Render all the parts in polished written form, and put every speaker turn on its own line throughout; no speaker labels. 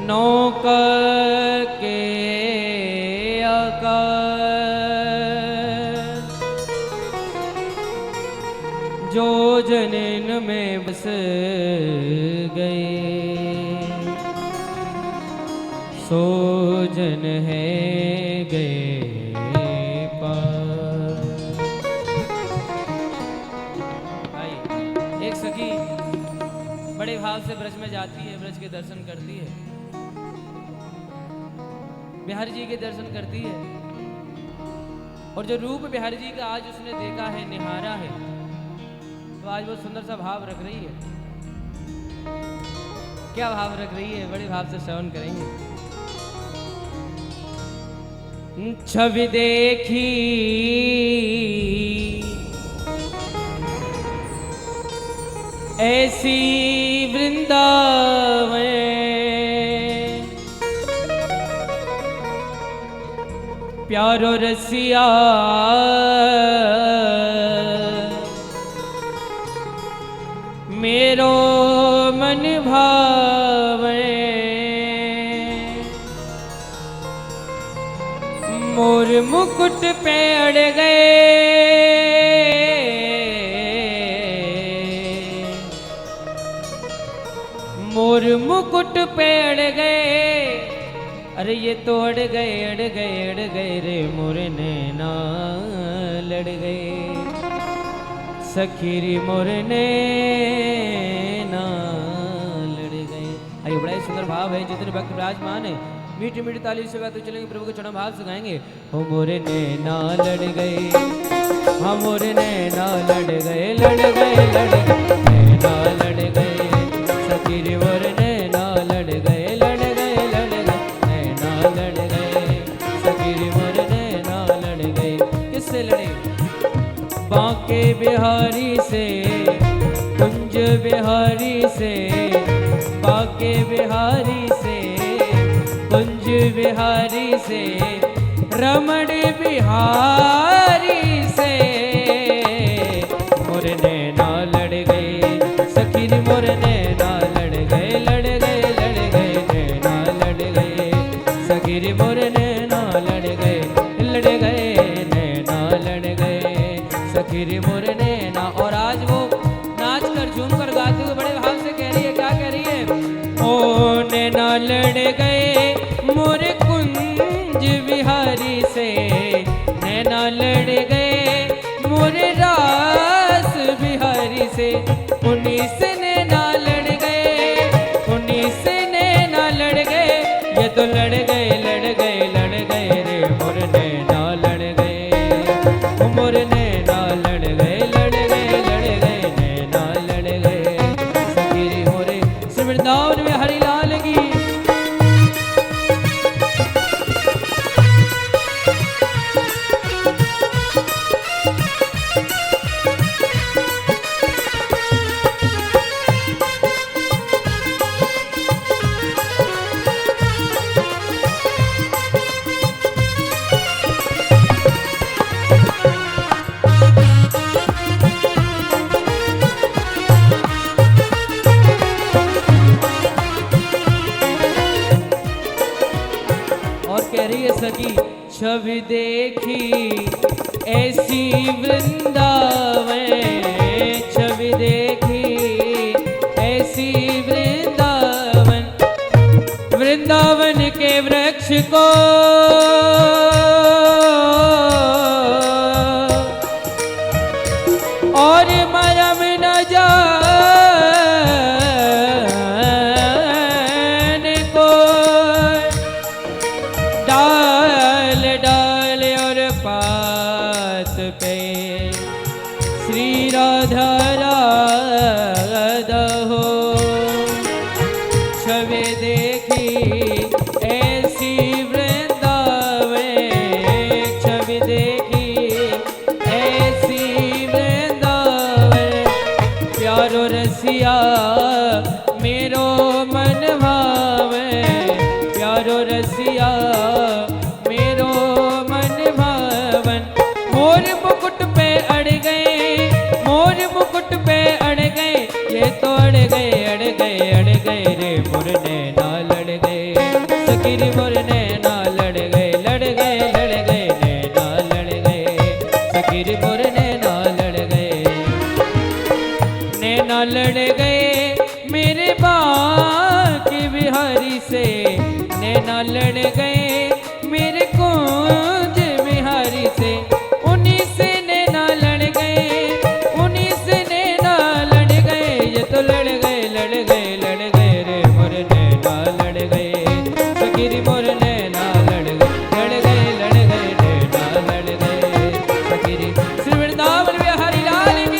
नौका के आकार जो जनन में बस गए सो जन है गए पार। भाई एक सखी बड़े भाव से ब्रज में जाती है, ब्रज के दर्शन करती है, बिहारी जी के दर्शन करती है और जो रूप बिहारी जी का आज उसने देखा है, निहारा है, तो आज वो सुंदर सा भाव रख रही है। क्या भाव रख रही है, बड़े भाव से श्रवण करेंगे। छवि देखी ऐसी वृंदावन प्यारो रसिया मेरो मन भावे मोर मुकुट पे अड़ गए मोर मुकुट पे अड़ गए। अरे ये तो अड़ गए रे मोर नैना लड़ गए सखीरी मोर नैना लड़ गए। आइए बड़ा ही सुंदर भाव है, जितने भक्त विराजमान है मीठी मीठी ताली से गाते चलेंगे, प्रभु के चरण भाव से गाएंगे। हो मोरे नैना लड़ गए, हाँ मोरे नैना लड़ गए नैना लड़ गए सखीरी मोर नैना लड़ गए नैना लड़ गए सखीरी मोर नैना लड़ गए। किससे लड़े? बांके बिहारी से, कुंज बिहारी से, बांके बिहारी से, कुंज बिहारी से, रमण बिहारी से मोर नैना लड़ गए सखी मोर नैना लड़ गए नैना लड़ गए सखी मोर नैना लड़ गए नैना लड़ गए सखी मोर नैना। और आज वो नाच कर झूम कर गाते हुए बड़े भाव से कह रही है, क्या कह रही है? ओ नैना लड़ गए मोर कुंज बिहारी से, नैना लड़ गए मोर रास बिहारी से, उन्हीं से नैना लड़ गए उन्हीं से नैना लड़ गए। ये तो लड़ गए रे मोर नैना लड़ गए मोर नैना लड़ गए नैना लड़ गए सखी मोरे श्री वृंदावन में हरि लाल की। सकी छवि देखी ऐसी वृंदावन, छवि देखी ऐसी वृंदावन, वृंदावन के वृक्ष को और मरम न जा श्री राधा राधा हो। छवि देखी ऐसी वृंदावन, छवि देखी ऐसी वृंदावन प्यारो रसिया मेरो मन भावे, प्यारो रसिया मेरो मन भावन। मोर मुकुट पे अड़ गए मोर मुकुट पे अड़ गए, ये तो अड़ गए रे मोर नैना लड़ गए सखी रे मोर नैना लड़ गए लड़ गए लड़ गए नैना लड़ गए सखी रे मोर नैना लड़ गए नैना लड़ गए मेरे बांके बिहारी से नैना लड़ गए मेरे कुंज बिहारी से उन्हीं से नैना लड़ गए उन्हीं से नैना लड़ गए ये तो लड़ गए रे मोर नैना लड़ गए सखी रे मोर नैना लड़ गए नैना लड़ गए सखी रे श्री वृंदावन बिहारी लाल की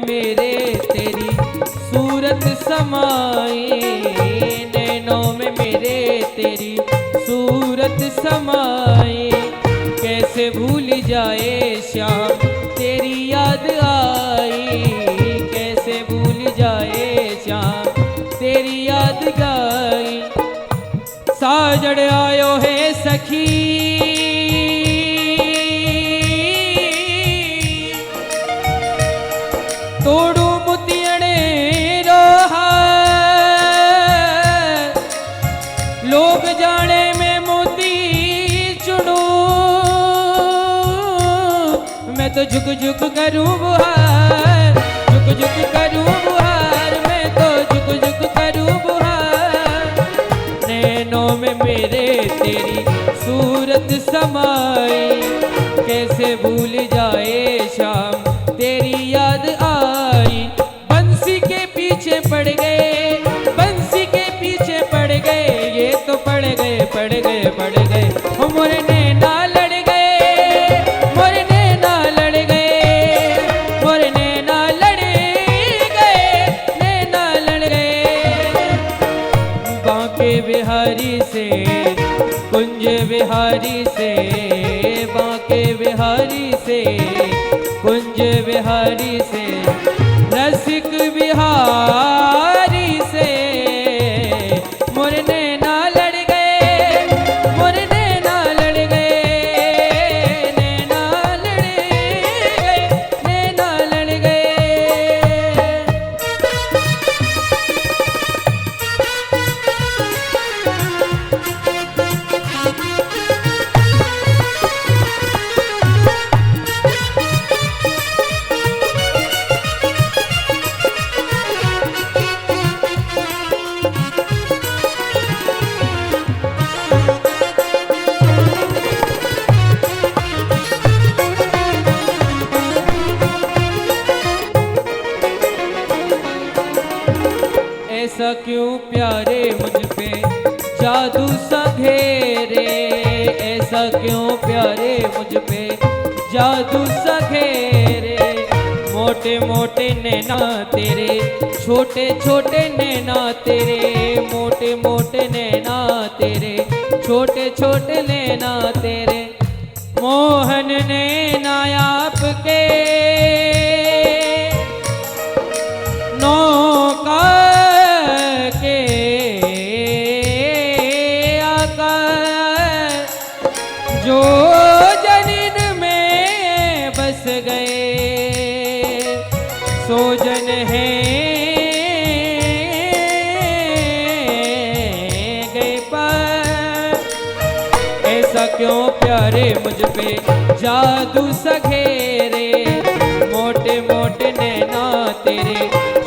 मेरे तेरी सूरत समाई नैनों में मेरे तेरी सूरत समाई कैसे भूल जाए श्याम तेरी याद आई कैसे भूल जाए श्याम तेरी याद आई साजड़ आयो है सखी तोड़ू मुतियणे रोहा लोग जाने में मोती चुनू मैं तो झुक झुक करूं बुहार झुक झुक करूं बुहार मैं तो झुक झुक करूं बुहार नैनों में मेरे तेरी सूरत समाई कैसे भूल जाए शाम तेरी याद आई बंसी के पीछे पड़ गए बंसी के पीछे पड़ गए ये तो पड़ गए ओ मोरे नैना लड़ गए मोरे नैना लड़ गए मोरे नैना लड़ गए बांके बिहारी से कुंज बिहारी से बांके बिहारी से कुंज बिहारी से रसिक बिहारी से मोर नैना लड़ गए मोर नैना लड़ गए नैना लड़ गए नैना लड़ गए ऐसा क्यों प्यारे मुझ पे जादू सा घेरे ऐसा क्यों प्यारे मुझ पे जादू सा घेरे मोटे मोटे नैना तेरे छोटे छोटे नैना तेरे मोटे मोटे नैना तेरे छोटे छोटे नैना तेरे मोहन नैना आपके नौका जो जनीन में बस गए सोजन है गए पर ऐसा क्यों प्यारे मुझ पे जादू सा घेरे मोटे मोटे नैना तेरे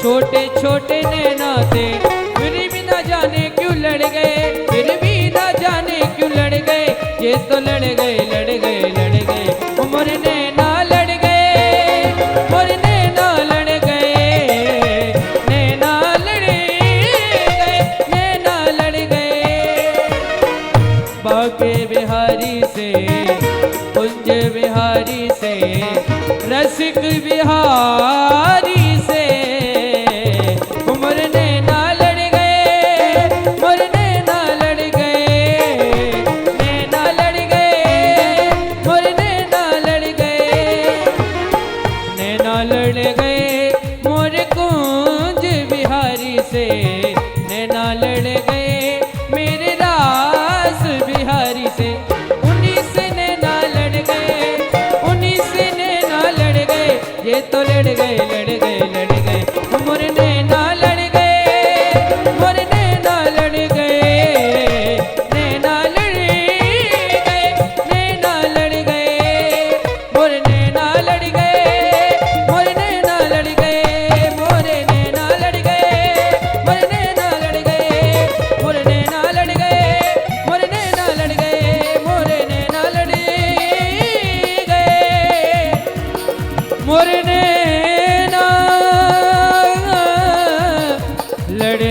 छोटे छोटे नैना तेरे फिर भी ना जाने क्यों लड़ गए फिर भी ना जाने क्यों लड़ गए ये तो लड़ गए उमर नैना लड़ गए मोर नैना लड़ गए नैना लड़ गए बांके बिहारी से कुंज बिहारी से रसिक बिहारी से उमर नैना लड़ से नैना लड़ गए मेरे रास बिहारी से। उन्हीं से नैना लड़ गए, उन्हीं से नैना लड़ गए, ये तो लड़ गए लड़ गए लड़ गए मोर नैना लड़ गए, मोर नैना लड़ गए, नैना लड़ गए, नैना लड़ गए, मोर नैना लड़ गए, मोर नैना लड़ गए, मोर नैना लड़ गए, मोर नैना लड़ गए, मोर नैना लड़ गए, मोर नैना लड़ गए, मोर नैना लड़ गए, मोर नैना लड़